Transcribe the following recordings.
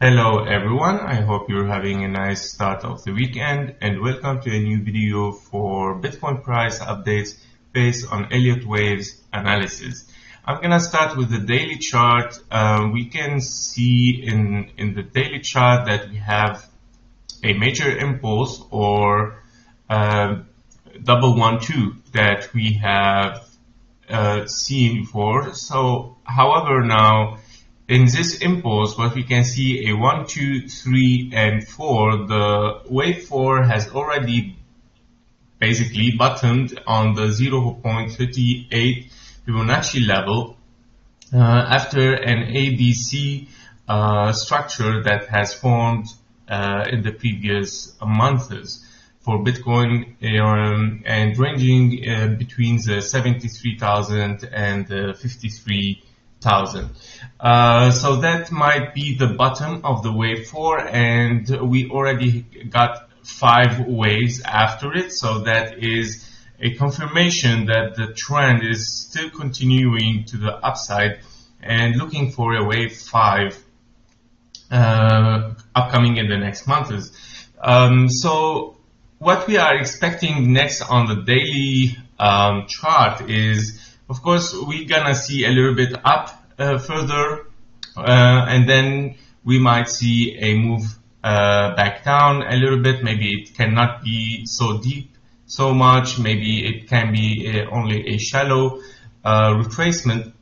Hello everyone, I hope you're having a nice start of the weekend and welcome to a new video for Bitcoin price updates based on Elliott Wave's analysis. I'm gonna start with the daily chart. We can see in the daily chart that we have a major impulse or double 1-2 that we have seen before. So however, now in this impulse, what we can see a 1, 2, 3, and 4, the wave 4 has already basically bottomed on the 0.38 Fibonacci level after an ABC structure that has formed in the previous months for Bitcoin and ranging between the 73,000 and the 53,000. So that might be the bottom of the wave 4, and we already got 5 waves after it, so that is a confirmation that the trend is still continuing to the upside and looking for a wave 5 upcoming in the next months. So what we are expecting next on the daily chart is, of course, we're gonna see a little bit up further, and then we might see a move back down a little bit. Maybe it cannot be so deep, so much. Maybe it can be only a shallow retracement.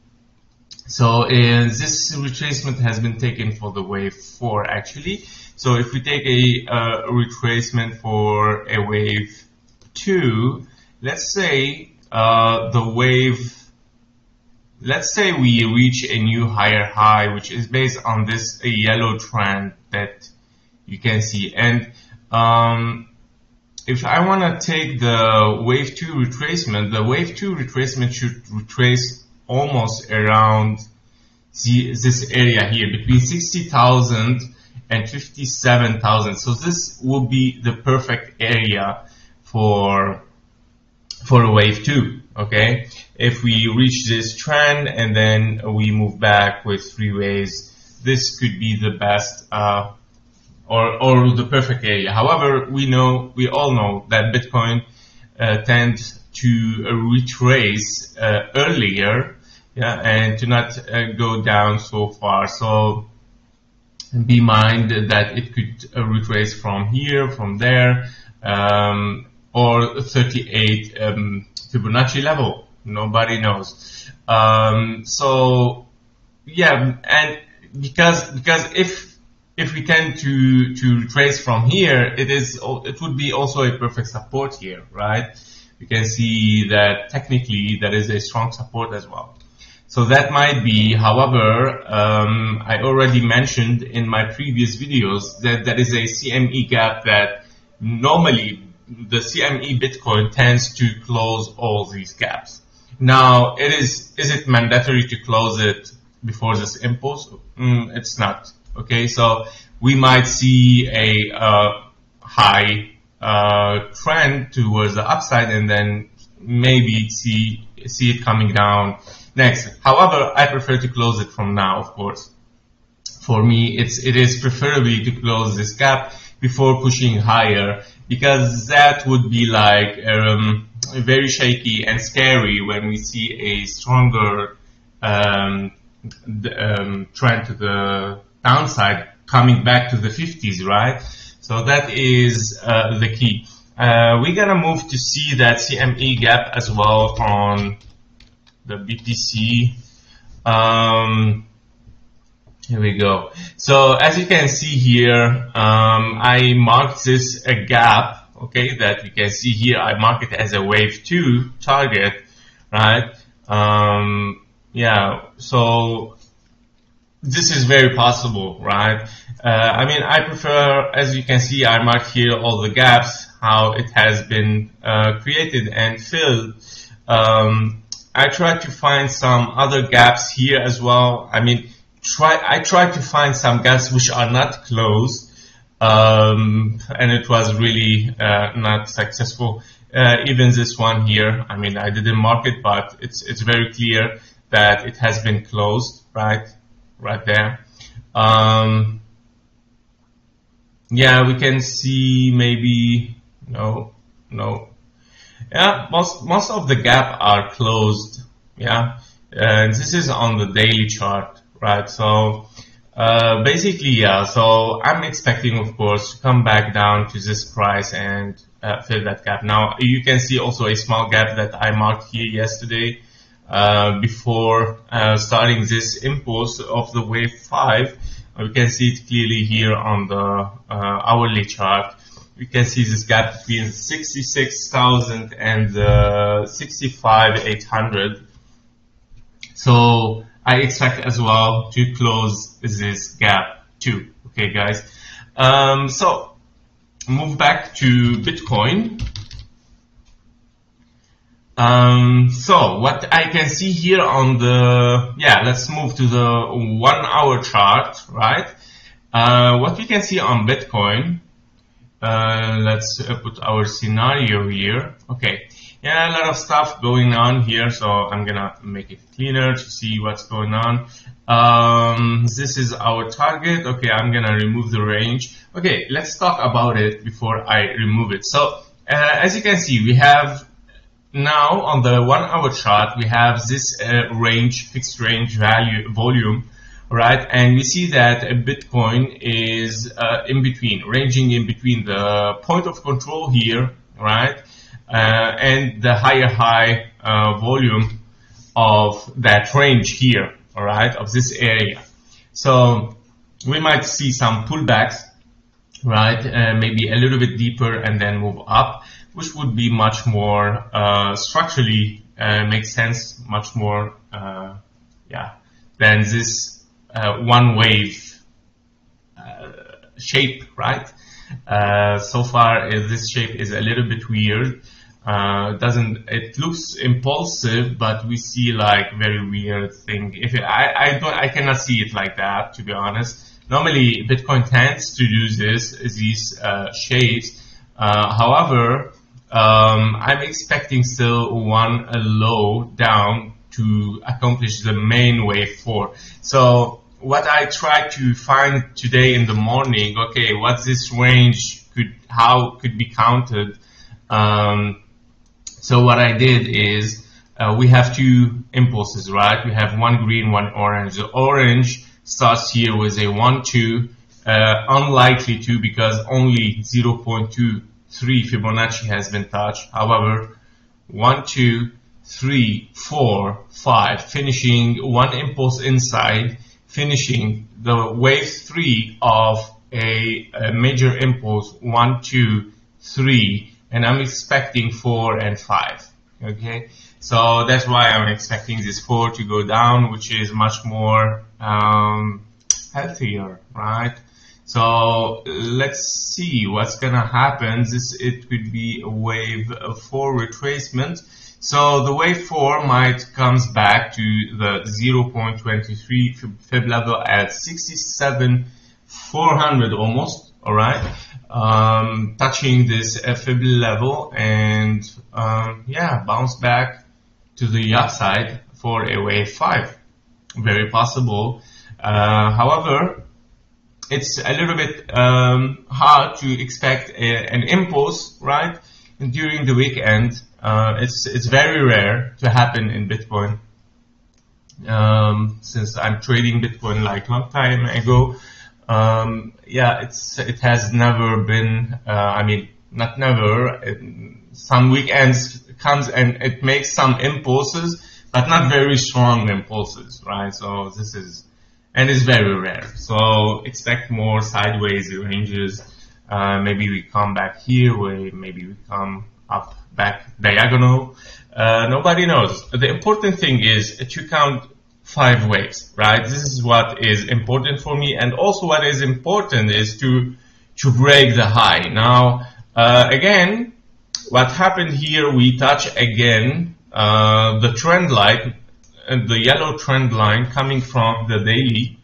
So this retracement has been taken for the wave 4 actually. So if we take a retracement for a wave 2, let's say let's say we reach a new higher high, which is based on this yellow trend that you can see. And if I want to take the wave 2 retracement, the wave 2 retracement should retrace almost around this area here between 60,000 and 57,000. So this will be the perfect area for a wave 2. Okay, if we reach this trend and then we move back with 3 waves, this could be the best or the perfect area. However, we all know that Bitcoin tends to retrace earlier, and to not go down so far. So be minded that it could retrace from here, from there, or 38 Fibonacci level. Nobody knows. So yeah, and because if we tend to retrace from here, it would be also a perfect support here, right? You can see that technically there is a strong support as well. So that might be. However, I already mentioned in my previous videos that there is a CME gap that normally the CME Bitcoin tends to close all these gaps. Now, is it mandatory to close it before this impulse? It's not. Okay, so we might see a high trend towards the upside and then maybe see it coming down next. However, I prefer to close it from now, of course. For me, it is preferably to close this gap before pushing higher, because that would be like very shaky and scary when we see a stronger trend to the downside coming back to the 50s, right? So that is the key. We're gonna move to see that CME gap as well on the BTC. Here we go. So as you can see here, I marked this a gap, okay, that you can see here. I mark it as a wave 2 target, right? Yeah, so this is very possible, right? I mean, I prefer, as you can see, I marked here all the gaps, how it has been created and filled. I tried to find some other gaps here as well. I mean, I tried to find some gaps which are not closed, and it was really not successful. Even this one here, I mean, I didn't mark it, but it's very clear that it has been closed, right there. yeah, we can see maybe no. Yeah, most of the gap are closed. Yeah, and this is on the daily chart, right? So basically, yeah. So I'm expecting, of course, to come back down to this price and fill that gap. Now you can see also a small gap that I marked here yesterday before starting this impulse of the wave 5. We can see it clearly here on the hourly chart. We can see this gap between 66,000 and 65,800. So I expect as well to close this gap too. Okay, guys. So move back to Bitcoin. So what I can see here on the, let's move to the 1 hour chart, right? What we can see on Bitcoin, let's put our scenario here. Okay. Yeah, a lot of stuff going on here, so I'm gonna make it cleaner to see what's going on. This is our target. Okay, I'm gonna remove the range. Okay, let's talk about it before I remove it. So, as you can see, we have now on the 1 hour chart, we have this range, fixed range value volume, right? And we see that Bitcoin is in between, ranging in between the point of control here, right? And the higher high volume of that range here, all right, of this area. So we might see some pullbacks, right? Maybe a little bit deeper and then move up, which would be much more structurally makes sense, much more than this one wave shape, right? So far this shape is a little bit weird. It looks impulsive, but we see like very weird thing. I cannot see it like that, to be honest. Normally Bitcoin tends to do these shapes. However, I'm expecting still one low down to accomplish the main wave 4. So what I tried to find today in the morning, okay, what's this range how could be counted? So what I did is we have two impulses, right? We have one green, one orange. The orange starts here with a 1, 2, unlikely to, because only 0.23 Fibonacci has been touched. However, 1, 2, 3, 4, 5, finishing one impulse inside, finishing the wave 3 of a major impulse 1, 2, 3, and I'm expecting 4 and 5. Okay, so that's why I'm expecting this 4 to go down, which is much more healthier, right? So let's see what's gonna happen. It could be a wave 4 retracement. So the wave 4 might comes back to the 0.23 fib level at 67,400 almost. All right, touching this fib level and bounce back to the upside for a wave 5. Very possible. However, it's a little bit hard to expect an impulse, right, during the weekend. It's very rare to happen in Bitcoin. Since I'm trading Bitcoin like long time ago, it has never been. Not never. Some weekends comes and it makes some impulses, but not very strong impulses, right? So this is. And it's very rare. So expect more sideways ranges. Maybe we come back here, maybe we come up, back diagonal. Nobody knows. The important thing is to count 5 waves, right? This is what is important for me. And also what is important is to break the high. Now, again, what happened here, we touch again the trend line, the yellow trend line coming from the daily,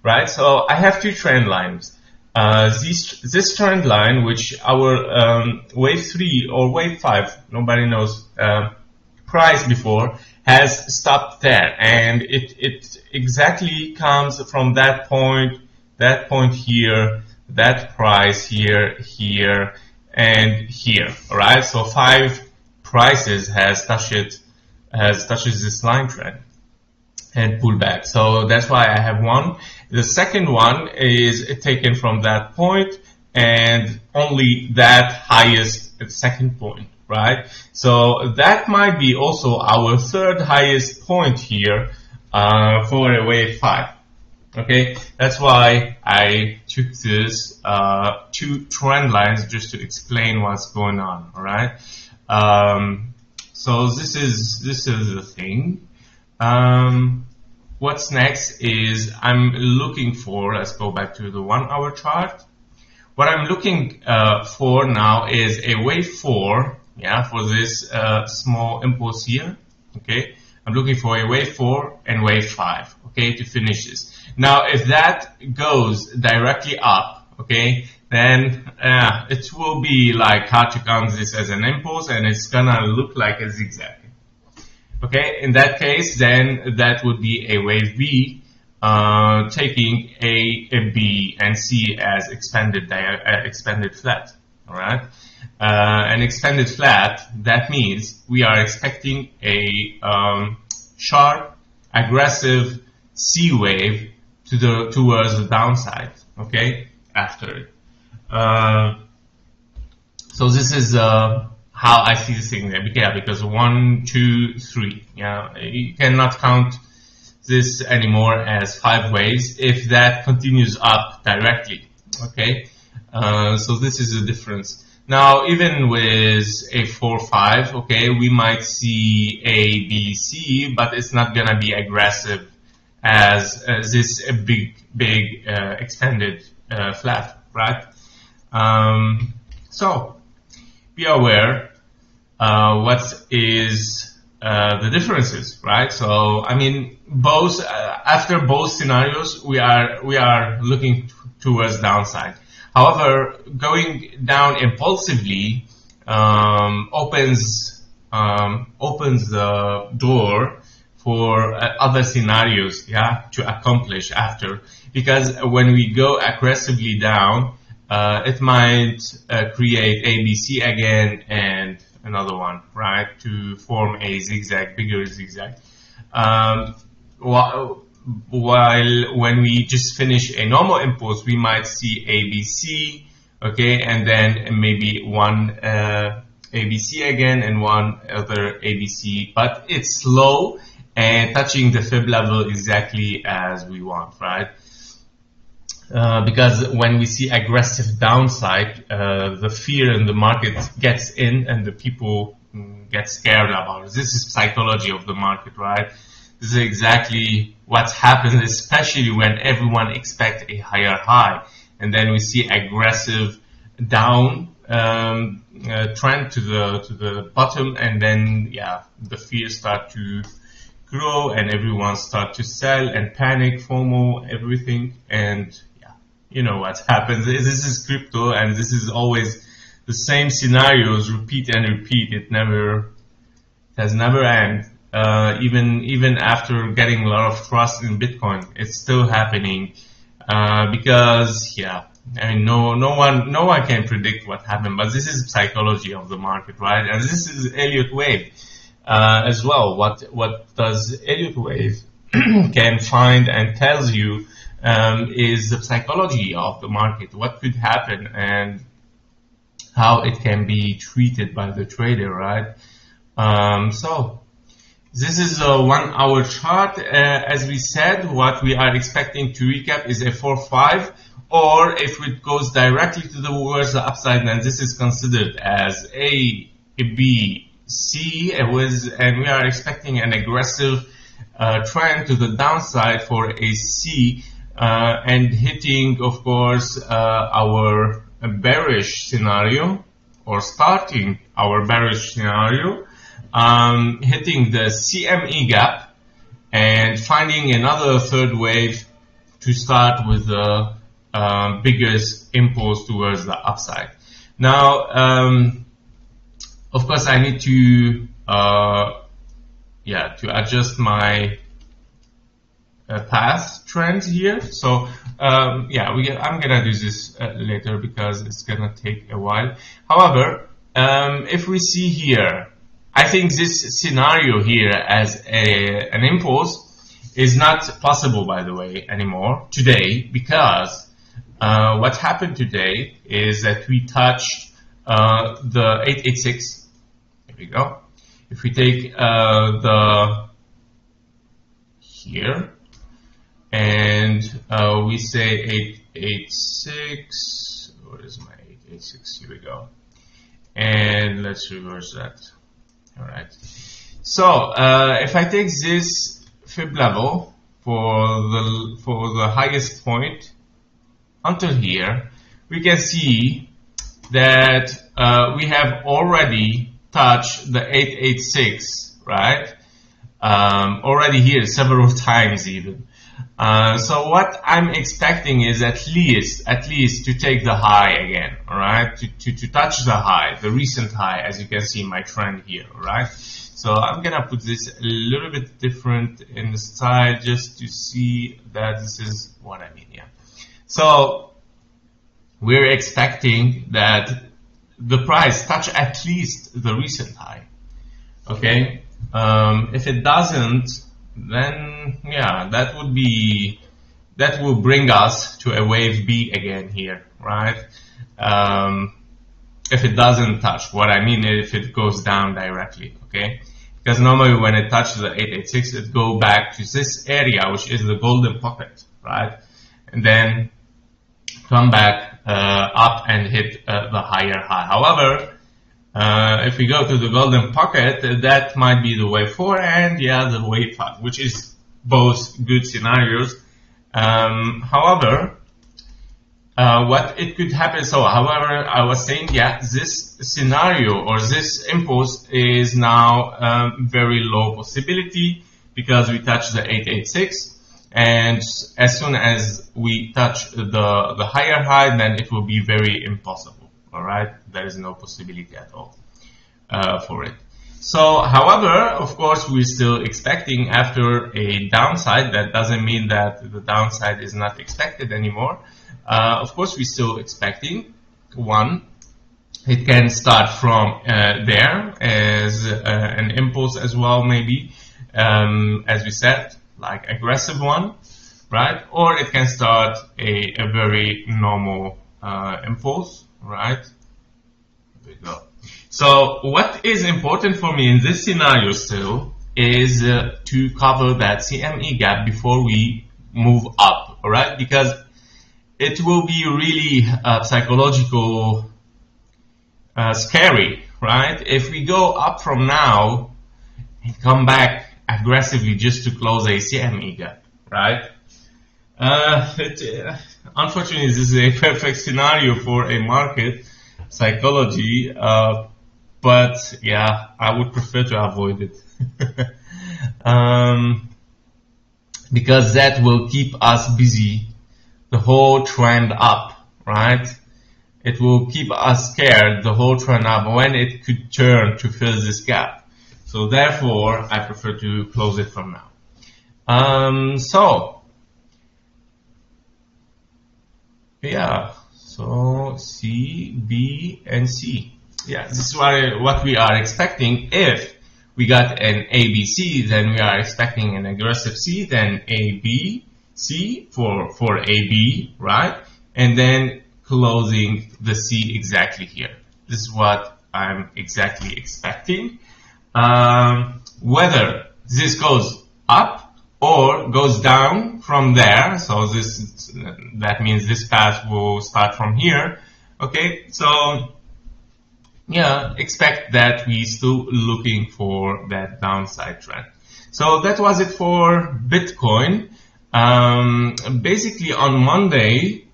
right? So I have 2 trend lines. This trend line, which our wave 3 or wave 5, nobody knows, price before, has stopped there, and it exactly comes from that point here, that price here, here, and here. All right, so 5 prices has touches this line trend and pull back. So that's why I have one. The second one is taken from that point and only that highest second point, right? So that might be also our third highest point here for a wave 5. Okay, that's why I took this 2 trend lines just to explain what's going on. All right. So this is the thing. What's next is I'm looking for. Let's go back to the 1 hour chart. What I'm looking for now is a wave 4. Yeah, for this small impulse here. Okay. I'm looking for a wave 4 and wave 5, okay, to finish this. Now, if that goes directly up, okay, then it will be like hard to count this as an impulse, and it's gonna look like a zigzag. Okay, in that case, then that would be a wave B, taking A, B, and C as expanded flat. All right. An expanded flat, that means we are expecting a sharp, aggressive C wave towards the downside, okay, after it. So this is how I see this thing there. Yeah, because 1, 2, 3. Yeah, you cannot count this anymore as 5 waves if that continues up directly, okay. So this is the difference. Now, even with a 4-5, okay, we might see A, B, C, but it's not gonna be aggressive as this big expanded flat, right? So be aware what is the differences, right? So I mean, both after both scenarios, we are looking towards downside. However, going down impulsively opens the door for other scenarios, yeah, to accomplish after. Because when we go aggressively down, it might create ABC again and another one, right, to form a zigzag, bigger zigzag. While when we just finish a normal impulse, we might see ABC, okay, and then maybe one ABC again and one other ABC, but it's slow and touching the fib level exactly as we want, right? Because when we see aggressive downside, the fear in the market gets in and the people get scared about it. This is psychology of the market, right? This is exactly what happens, especially when everyone expects a higher high. And then we see aggressive down trend to the bottom, and then, yeah, the fears start to grow and everyone start to sell and panic, FOMO, everything. And yeah, you know what happens. This is crypto, and this is always the same scenarios, repeat and repeat. It has never end. Even after getting a lot of trust in Bitcoin, it's still happening because, yeah, I mean, no one can predict what happened, but this is psychology of the market, right? And this is Elliott Wave as well. What does Elliott Wave can find and tells you is the psychology of the market, what could happen and how it can be treated by the trader, right? So this is a 1 hour chart. As we said, what we are expecting to recap is a 4-5, or if it goes directly towards the upside, then this is considered as A, B, C, and we are expecting an aggressive trend to the downside for a C, and hitting, of course, our bearish scenario, or starting our bearish scenario, hitting the CME gap and finding another third wave to start with the biggest impulse towards the upside. Now, of course, I need to adjust my path trends here. So Yeah, I'm gonna do this later because it's gonna take a while. However, if we see here, I think this scenario here as an impulse is not possible, by the way, anymore today, because what happened today is that we touched the 886. Here we go. If we take the here and we say 886, where is my 886? Here we go. And let's reverse that. All right. So if I take this fib level for the highest point until here, we can see that we have already touched the 886, right? Already here several times even. So what I'm expecting is at least to take the high again, all right? To touch the high, the recent high, as you can see my trend here, all right? So I'm gonna put this a little bit different in the style just to see that this is what I mean, yeah. So we're expecting that the price touch at least the recent high, okay? If it doesn't, then yeah, that will bring us to a wave B again here, right? If it doesn't touch, what I mean if it goes down directly, okay? Because normally when it touches the 886, it go back to this area, which is the golden pocket, right? And then come back up and hit the higher high. However, if we go to the golden pocket, that might be the wave 4 and yeah, the wave 5, which is both good scenarios. However, what it could happen, so however, I was saying, yeah, this scenario or this impulse is now very low possibility because we touch the 886, and as soon as we touch the higher high, then it will be very impossible. All right, there is no possibility at all for it. So, however, of course, we're still expecting after a downside. That doesn't mean that the downside is not expected anymore. Of course, we're still expecting one. It can start from there as an impulse as well, maybe, as we said, like aggressive one, right? Or it can start a very normal impulse, right? There we go. So what is important for me in this scenario still is to cover that CME gap before we move up, all right? Because it will be really psychological scary, right? If we go up from now and come back aggressively just to close a CME gap, right? Unfortunately, this is a perfect scenario for a market psychology, but yeah, I would prefer to avoid it. Because that will keep us busy the whole trend up, right? It will keep us scared the whole trend up when it could turn to fill this gap. So therefore, I prefer to close it from now. So yeah, so C, B, and C. Yeah, this is what we are expecting. If we got an ABC, then we are expecting an aggressive C, then A, B, C for AB, right? And then closing the C exactly here. This is what I'm exactly expecting. Whether this goes up or goes down from there, so that means this path will start from here. Okay, so yeah, expect that we still looking for that downside trend. So that was it for Bitcoin. Basically on Monday,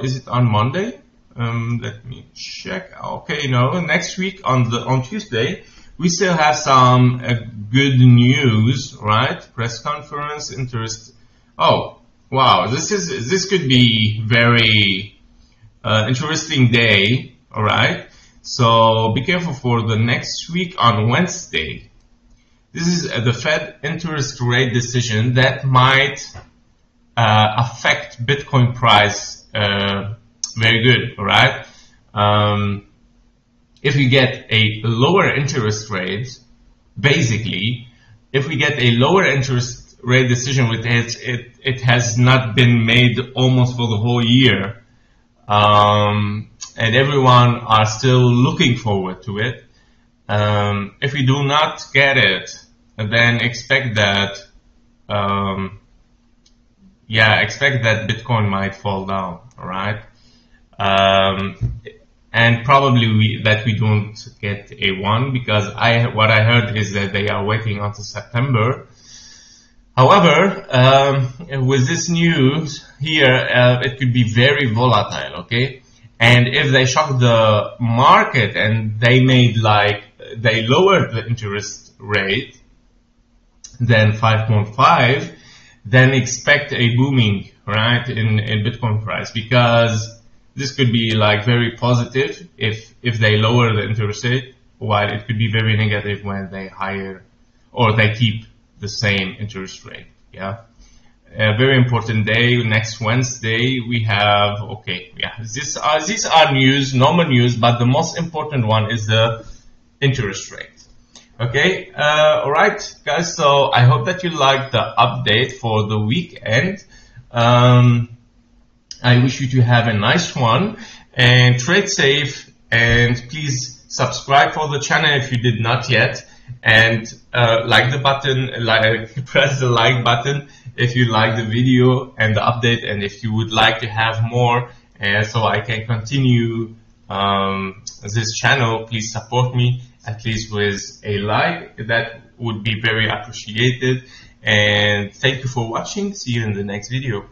is it on Monday? Let me check. Okay, no, next week on Tuesday, we still have some good news, right? Press conference, interest. Oh, wow, this could be very interesting day. All right. So be careful for the next week on Wednesday. This is the Fed interest rate decision that might affect Bitcoin price very good, all right? If we get a lower interest rate, basically, if we get a lower interest rate decision with it has not been made almost for the whole year, and everyone are still looking forward to it. If we do not get it, then expect that Bitcoin might fall down, all right? And probably we don't get a one, because what I heard is that they are waiting until September. However, with this news here, it could be very volatile, okay? And if they shock the market and they lowered the interest rate, then 5.5, then expect a booming, right, in Bitcoin price, because this could be like very positive if they lower the interest rate, while it could be very negative when they higher or they keep the same interest rate. Yeah, a very important day next Wednesday. We have these are news, normal news, but the most important one is the interest rate. Okay, all right, guys. So I hope that you liked the update for the weekend. I wish you to have a nice one and trade safe, and please subscribe for the channel if you did not yet, and like the button, press the like button if you like the video and the update, and if you would like to have more so I can continue this channel, please support me at least with a like. That would be very appreciated, and thank you for watching. See you in the next video.